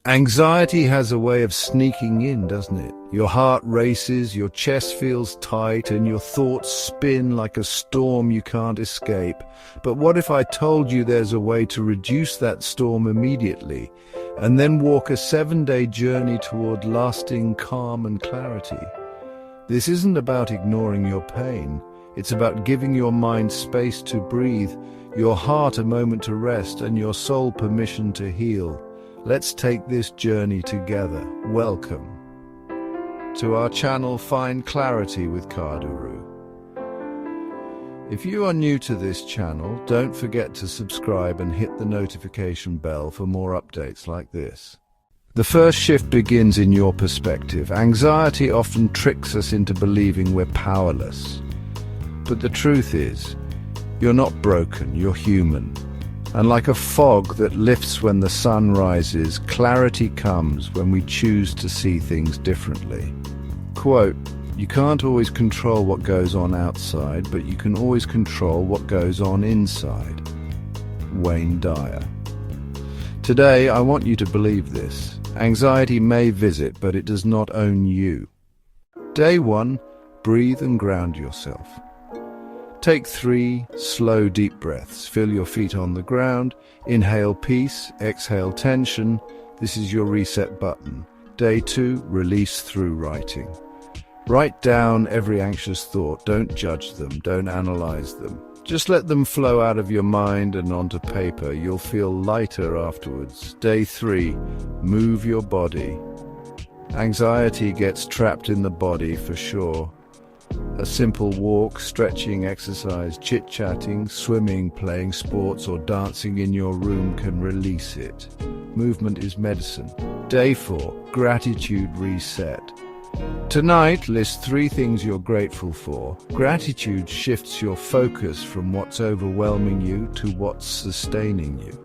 Anxiety has a way of sneaking in, doesn't it? Your heart races, your chest feels tight, and your thoughts spin like a storm you can't escape. But what if I told you there's a way to reduce that storm immediately, and then walk a 7-day journey toward lasting calm and clarity? This isn't about ignoring your pain. It's about giving your mind space to breathe, your heart a moment to rest, and your soul permission to heal. Let's take this journey together. Welcome to our channel, Find Clarity with Kaduru. If you are new to this channel, don't forget to subscribe and hit the notification bell for more updates like this. The first shift begins in your perspective. Anxiety often tricks us into believing we're powerless. But the truth is, you're not broken, you're human. And like a fog that lifts when the sun rises, clarity comes when we choose to see things differently. Quote, "You can't always control what goes on outside, but you can always control what goes on inside." Wayne Dyer. Today, I want you to believe this. Anxiety may visit, but it does not own you. Day 1, breathe and ground yourself. Take 3 slow, deep breaths. Feel your feet on the ground. Inhale peace, exhale tension. This is your reset button. Day 2, release through writing. Write down every anxious thought. Don't judge them, don't analyze them. Just let them flow out of your mind and onto paper. You'll feel lighter afterwards. Day 3, move your body. Anxiety gets trapped in the body for sure. A simple walk, stretching exercise, chit-chatting, swimming, playing sports, or dancing in your room can release it. Movement is medicine. Day 4, gratitude reset. Tonight, list 3 things you're grateful for. Gratitude shifts your focus from what's overwhelming you to what's sustaining you.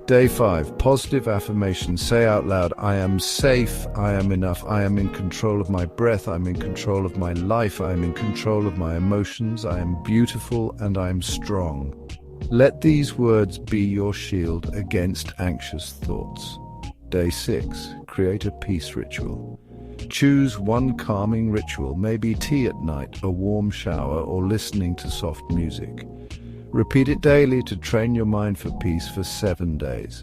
Day 5, positive affirmations. Say out loud, I am safe, I am enough, I am in control of my breath, I'm in control of my life, I am in control of my emotions, I am beautiful and I am strong. Let these words be your shield against anxious thoughts. Day 6, create a peace ritual. Choose one calming ritual, maybe tea at night, a warm shower, or listening to soft music. Repeat it daily to train your mind for peace for 7 days.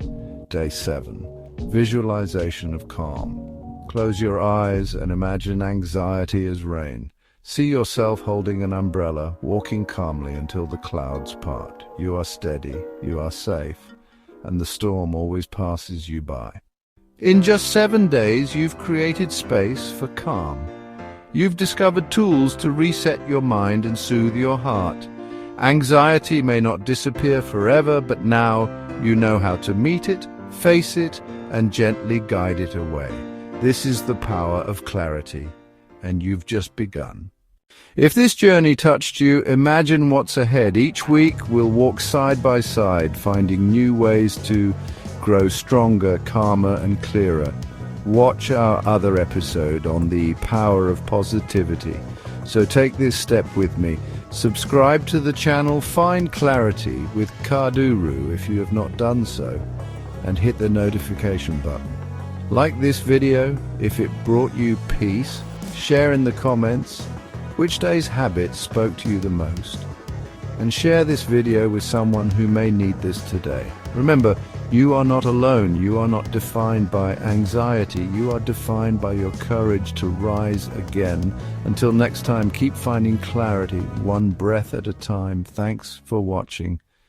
Day 7, visualization of calm. Close your eyes and imagine anxiety as rain. See yourself holding an umbrella, walking calmly until the clouds part. You are steady, you are safe, and the storm always passes you by. In just 7 days, you've created space for calm. You've discovered tools to reset your mind and soothe your heart. Anxiety may not disappear forever, but now you know how to meet it, face it, and gently guide it away. This is the power of clarity, and you've just begun. If this journey touched you, imagine what's ahead. Each week we'll walk side by side, finding new ways to grow stronger, calmer, and clearer. Watch our other episode on the power of positivity. So take this step with me. Subscribe to the channel Find Clarity with Kaduru if you have not done so, and hit the notification button. Like this video if it brought you peace. Share in the comments which day's habit spoke to you the most, and share this video with someone who may need this today. Remember, you are not alone. You are not defined by anxiety. You are defined by your courage to rise again. Until next time, keep finding clarity, one breath at a time. Thanks for watching.